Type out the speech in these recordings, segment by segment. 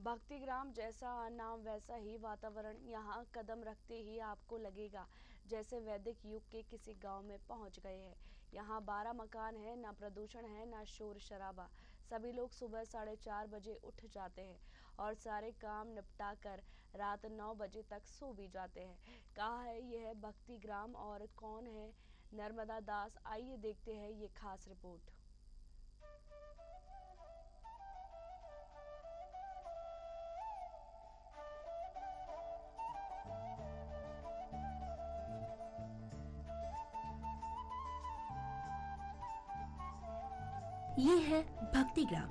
भक्तिग्राम जैसा नाम वैसा ही वातावरण। यहाँ कदम रखते ही आपको लगेगा जैसे वैदिक युग के किसी गांव में पहुंच गए हैं। यहाँ 12 मकान है, ना प्रदूषण है ना शोर शराबा। सभी लोग सुबह 4:30 बजे उठ जाते हैं और सारे काम निपटा कर रात 9 बजे तक सो भी जाते हैं। कहाँ है यह भक्तिग्राम और कौन है नर्मदा दास? आइए देखते हैं ये खास रिपोर्ट। ये है भक्ति ग्राम,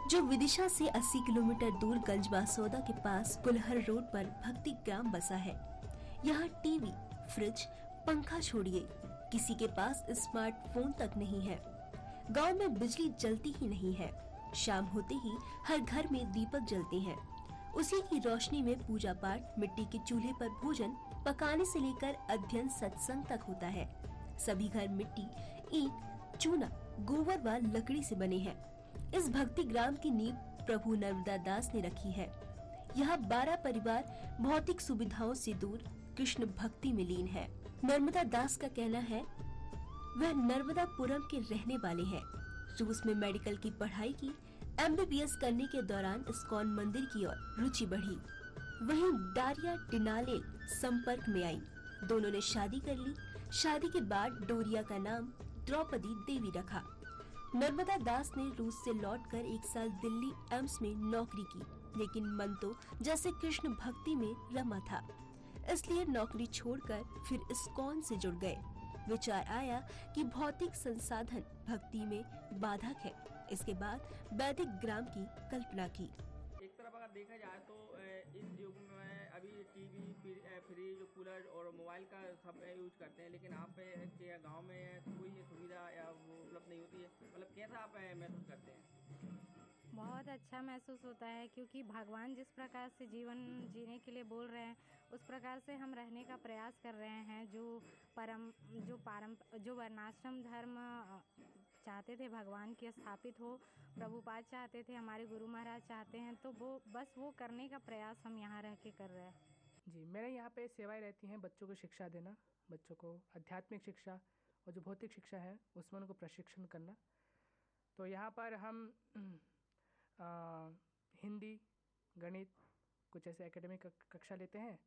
जो विदिशा से 80 किलोमीटर दूर गंजबासौदा के पास कुल्हर रोड पर भक्ति ग्राम बसा है। यहाँ टीवी, फ्रिज, पंखा छोड़िए किसी के पास स्मार्टफोन तक नहीं है। गांव में बिजली जलती ही नहीं है। शाम होते ही हर घर में दीपक जलते हैं। उसी की रोशनी में पूजा पाठ, मिट्टी के चूल्हे पर भोजन पकाने से लेकर अध्ययन सत्संग तक होता है। सभी घर मिट्टी, ईंट, चूना, गोबर व लकड़ी से बने हैं। इस भक्ति ग्राम की नींव प्रभु नर्मदा दास ने रखी है। यहाँ 12 परिवार भौतिक सुविधाओं से दूर कृष्ण भक्ति में लीन है। नर्मदा दास का कहना है वह नर्मदापुरम के रहने वाले हैं। रूस में मेडिकल की पढ़ाई की, MBBS करने के दौरान इस्कॉन मंदिर की ओर रुचि बढ़ी। वहीं डारिया टिनाले संपर्क में आई। दोनों ने शादी कर ली। शादी के बाद डोरिया का नाम द्रौपदी देवी रखा। नर्मदा दास ने रूस से लौटकर 1 साल दिल्ली एम्स में नौकरी की, लेकिन मन तो जैसे कृष्ण भक्ति में रमा था, इसलिए नौकरी छोड़कर फिर इस्कॉन से जुड़ गए। विचार आया कि भौतिक संसाधन भक्ति में बाधक है। इसके बाद वैदिक ग्राम की कल्पना की। एक तरफ अगर देखा जाए तो इस युग में अभी टीवी, फ्रिज, कूलर और मोबाइल का सब यूज करते हैं, लेकिन आप के गांव में कोई ये सुविधा या वो उपलब्ध नहीं होती है। मतलब कैसा आप महसूस करते हैं? बहुत अच्छा महसूस होता है, क्योंकि भगवान जिस प्रकार से जीवन जीने के लिए बोल रहे हैं उस प्रकार से हम रहने का प्रयास कर रहे हैं। जो वर्णाश्रम धर्म चाहते थे भगवान की स्थापित हो, प्रभुपाद चाहते थे, हमारे गुरु महाराज चाहते हैं, तो वो करने का प्रयास हम यहाँ रह के कर रहे हैं। जी, मेरे यहाँ पे सेवाएं रहती हैं बच्चों को शिक्षा देना, बच्चों को आध्यात्मिक शिक्षा और जो भौतिक शिक्षा है उसमें उनको प्रशिक्षण करना। तो यहाँ पर हम हिंदी, गणित, कुछ ऐसे एकेडमिक कक्षा लेते हैं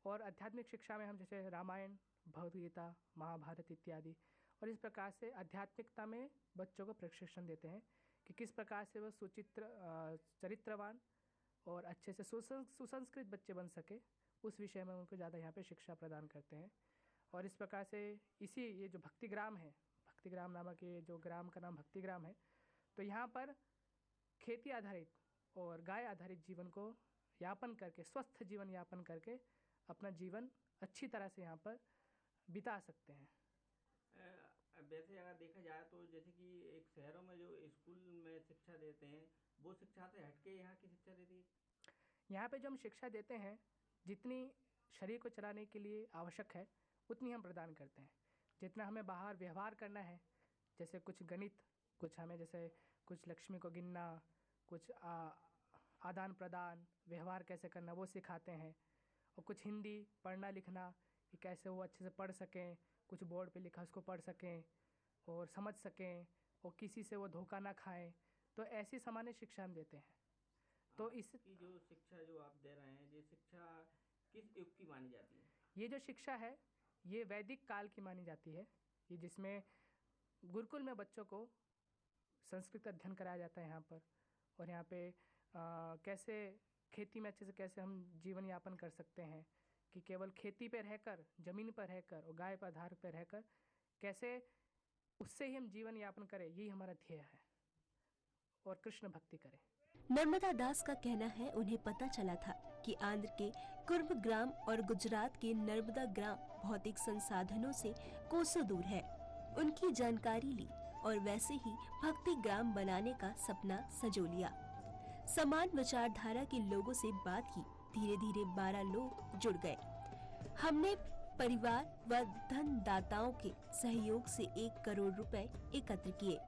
और आध्यात्मिक शिक्षा में हम जैसे रामायण, भगवद गीता, महाभारत इत्यादि, और इस प्रकार से आध्यात्मिकता में बच्चों को प्रशिक्षण देते हैं कि किस प्रकार से वह चरित्रवान और अच्छे से सुसंस्कृत बच्चे बन सके, उस विषय में उनको ज़्यादा यहाँ पे शिक्षा प्रदान करते हैं। और इस प्रकार से ये जो भक्तिग्राम है, भक्तिग्राम नामक ये जो ग्राम का नाम भक्तिग्राम है, तो यहाँ पर खेती आधारित और गाय आधारित जीवन को यापन करके, स्वस्थ जीवन यापन करके अपना जीवन अच्छी तरह से यहाँ पर बिता सकते हैं। वैसे अगर देखा जाए तो जैसे कि एक शहरों में जो स्कूल में शिक्षा देते हैं वो शिक्षा से हटके यहाँ की शिक्षा देती है। यहाँ पे जो हम शिक्षा देते हैं, जितनी शरीर को चलाने के लिए आवश्यक है उतनी हम प्रदान करते हैं। जितना हमें बाहर व्यवहार करना है, जैसे कुछ गणित, कुछ हमें जैसे कुछ लक्ष्मी को गिनना, कुछ आदान प्रदान, व्यवहार कैसे करना वो सिखाते हैं। और कुछ हिंदी पढ़ना लिखना कि कैसे वो अच्छे से पढ़ सकें, कुछ बोर्ड पे लिखा उसको पढ़ सकें और समझ सकें, और किसी से वो धोखा ना खाएं। तो ऐसी सामान्य शिक्षा हम देते हैं। तो इस जो शिक्षा जो आप दे रहे हैं, ये शिक्षा किस युग की मानी जाती है? ये जो शिक्षा है ये वैदिक काल की मानी जाती है। ये जिसमें गुरुकुल में बच्चों को संस्कृत अध्ययन कराया जाता है यहाँ पर, और यहाँ पे कैसे खेती में अच्छे से कैसे हम जीवन यापन कर सकते हैं, कि केवल खेती पे रहकर, ज़मीन पर रहकर और गाय पर आधार पर रहकर कैसे उससे ही हम जीवन यापन करें, यही हमारा ध्येय है, और कृष्ण भक्ति करें। नर्मदा दास का कहना है उन्हें पता चला था कि आंध्र के कुर्म ग्राम और गुजरात के नर्मदा ग्राम भौतिक संसाधनों से कोसों दूर है। उनकी जानकारी ली और वैसे ही भक्ति ग्राम बनाने का सपना सजो लिया। समान विचारधारा के लोगों से बात की। धीरे धीरे 12 लोग जुड़ गए। हमने परिवार व धन दाताओं के सहयोग से 1 करोड़ रुपए एकत्र किए।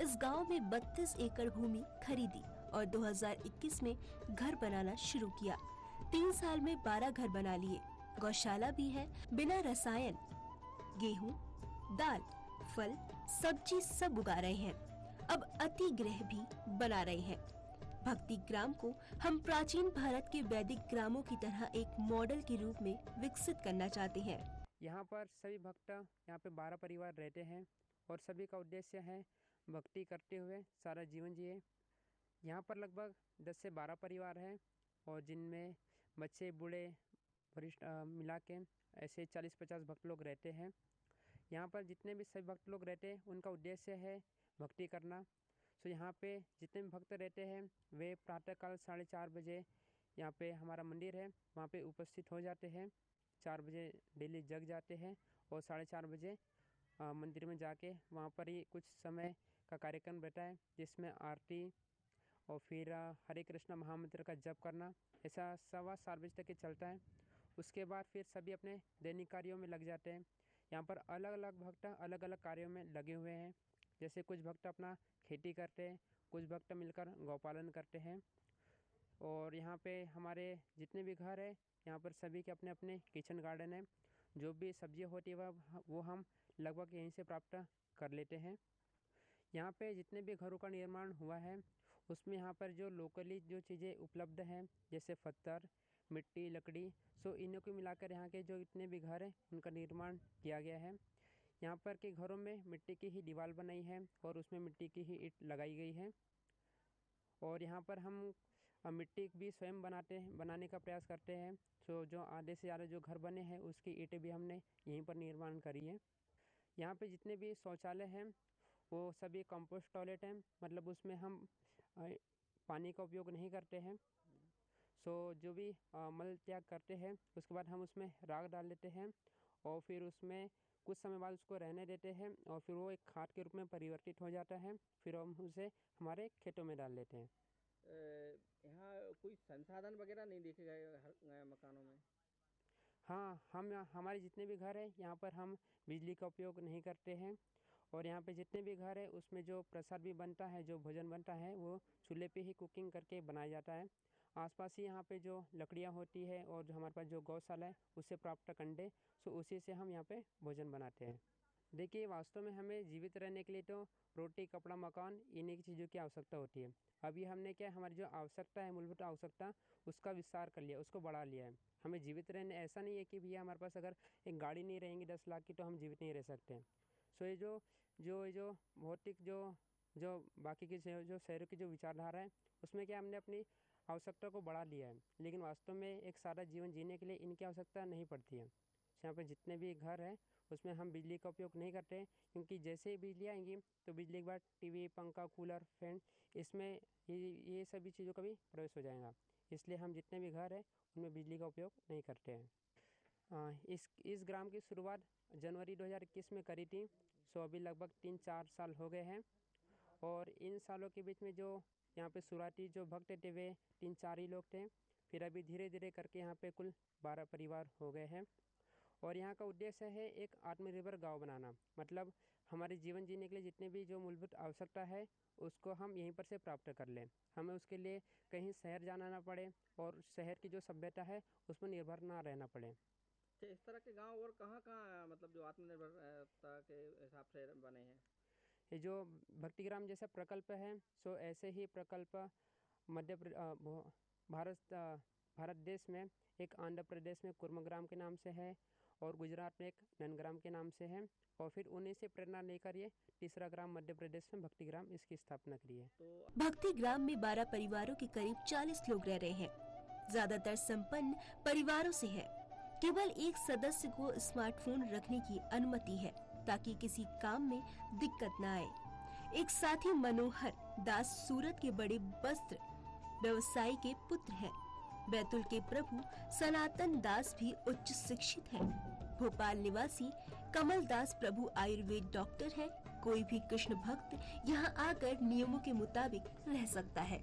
इस गांव में 32 एकड़ भूमि खरीदी और 2021 में घर बनाना शुरू किया। 3 साल में 12 घर बना लिए। गौशाला भी है, बिना रसायन। गेहूं, दाल, फल, सब्जी सब उगा रहे हैं। अब अति गृह भी बना रहे हैं। भक्ति ग्राम को हम प्राचीन भारत के वैदिक ग्रामों की तरह एक मॉडल के रूप में विकसित करना चाहते हैं। यहाँ पर सभी भक्त यहाँ पे 12 परिवार रहते हैं और सभी का उद्देश्य है भक्ति करते हुए सारा जीवन जिए। यहाँ पर लगभग 10 से 12 परिवार हैं और जिनमें बच्चे बूढ़े वरिष्ठ मिला के ऐसे 40-50 भक्त लोग रहते हैं। यहाँ पर जितने भी सभी भक्त लोग रहते हैं उनका उद्देश्य है भक्ति करना। तो यहाँ पे जितने भी भक्त रहते हैं वे प्रातःकाल 4:30 बजे यहाँ पे हमारा मंदिर है वहाँ पे उपस्थित हो जाते हैं। 4 बजे डेली जग जाते हैं और 4:30 बजे मंदिर में जाके वहाँ पर ही कुछ समय का कार्यक्रम रहता है जिसमें आरती और फिर हरे कृष्ण महामंत्र का जप करना, ऐसा 7:15 बजे तक ही चलता है। उसके बाद फिर सभी अपने दैनिक कार्यों में लग जाते हैं। यहाँ पर अलग अलग भक्त अलग अलग कार्यों में लगे हुए हैं। जैसे कुछ भक्त अपना खेती करते हैं, कुछ भक्त मिलकर गौपालन करते हैं। और यहाँ पे हमारे जितने भी घर हैं यहाँ पर सभी के अपने अपने किचन गार्डन है। जो भी सब्जियाँ होती है वो हम लगभग यहीं से प्राप्त कर लेते हैं। यहाँ पे जितने भी घरों का निर्माण हुआ है उसमें यहाँ पर जो लोकली जो चीज़ें उपलब्ध हैं जैसे पत्थर, मिट्टी, लकड़ी, सो इन्हों को मिलाकर यहाँ के जो इतने भी घर हैं उनका निर्माण किया गया है। यहाँ पर के घरों में मिट्टी की ही दीवार बनाई है और उसमें मिट्टी की ही ईंट लगाई गई है। और यहाँ पर हम मिट्टी भी स्वयं बनाने का प्रयास करते हैं। तो जो आधे से ज़्यादा जो घर बने हैं उसकी ईंटें भी हमने यहीं पर निर्माण करी है। यहाँ पे जितने भी शौचालय हैं वो सभी कंपोस्ट टॉयलेट हैं, मतलब उसमें हम पानी का उपयोग नहीं करते हैं। सो जो भी मल त्याग करते हैं उसके बाद हम उसमें राख डाल देते हैं और फिर उसमें कुछ समय बाद उसको रहने देते हैं और फिर वो एक खाद के रूप में परिवर्तित हो जाता है। फिर हम उसे हमारे खेतों में डाल देते हैं। यहाँ कोई संसाधन वगैरह नहीं देखे गए मकानों में? हाँ, हमारे जितने भी घर हैं यहाँ पर हम बिजली का उपयोग नहीं करते हैं। और यहाँ पे जितने भी घर है उसमें जो प्रसाद भी बनता है, जो भोजन बनता है वो चूल्हे पे ही कुकिंग करके बनाया जाता है। आसपास ही यहाँ पे जो लकड़ियाँ होती है और जो हमारे पास जो गौशाला है उससे प्राप्त कंडे, सो उसी से हम यहाँ पे भोजन बनाते हैं। देखिए, वास्तव में हमें जीवित रहने के लिए तो रोटी, कपड़ा, मकान इन्हीं की चीज़ों की आवश्यकता होती है। अभी हमने क्या हमारी जो आवश्यकता है, मूलभूत आवश्यकता, उसका विस्तार कर लिया, उसको बढ़ा लिया है। हमें जीवित रहने ऐसा नहीं है कि भैया हमारे पास अगर एक गाड़ी नहीं रहेंगी 10 लाख की तो हम जीवित नहीं रह सकते हैं। सो ये जो भौतिक जो बाकी की जो शहरों की जो विचारधारा है उसमें क्या हमने अपनी आवश्यकता को बढ़ा लिया है, लेकिन वास्तव में एक सादा जीवन जीने के लिए इनकी आवश्यकता नहीं पड़ती है। यहाँ पर जितने भी घर हैं उसमें हम बिजली का उपयोग नहीं करते, क्योंकि जैसे ही बिजली आएंगी तो बिजली के बाद टीवी, पंखा, कूलर, फैन, इसमें ये सभी चीज़ों का भी प्रवेश हो जाएगा। इसलिए हम जितने भी घर हैं उनमें बिजली का उपयोग नहीं करते हैं। इस ग्राम की शुरुआत जनवरी 2021 में करी थी। सो अभी लगभग 3-4 साल हो गए हैं और इन सालों के बीच में जो यहाँ पे शुरुआती जो भक्त थे वे 3-4 ही लोग थे। फिर अभी धीरे धीरे करके यहाँ पे कुल 12 परिवार हो गए हैं। और यहाँ का उद्देश्य है एक आत्मनिर्भर गांव बनाना, मतलब हमारे जीवन जीने के लिए जितने भी जो मूलभूत आवश्यकता है उसको हम यहीं पर से प्राप्त कर लें। हमें उसके लिए कहीं शहर जाना ना पड़े और शहर की जो सभ्यता है उस पर निर्भर ना रहना पड़े। इस तरह के गांव और कहाँ मतलब जो आत्मनिर्भरता के हिसाब से बने हैं? ये जो भक्तिग्राम जैसा प्रकल्प है, सो ऐसे ही प्रकल्प भारत देश में एक आंध्र प्रदेश में कुर्मग्राम के नाम से है और गुजरात में एक नंदग्राम के नाम से है। और फिर उन्हीं से प्रेरणा लेकर ये तीसरा ग्राम मध्य प्रदेश में भक्तिग्राम इसकी स्थापना की है। भक्तिग्राम में 12 परिवारों के करीब 40 लोग रह रहे हैं। ज्यादातर संपन्न परिवारों से है। केवल एक सदस्य को स्मार्टफोन रखने की अनुमति है ताकि किसी काम में दिक्कत न आए। एक साथी मनोहर दास सूरत के बड़े वस्त्र व्यवसायी के पुत्र हैं। बैतुल के प्रभु सनातन दास भी उच्च शिक्षित हैं। भोपाल निवासी कमल दास प्रभु आयुर्वेद डॉक्टर हैं। कोई भी कृष्ण भक्त यहाँ आकर नियमों के मुताबिक रह सकता है।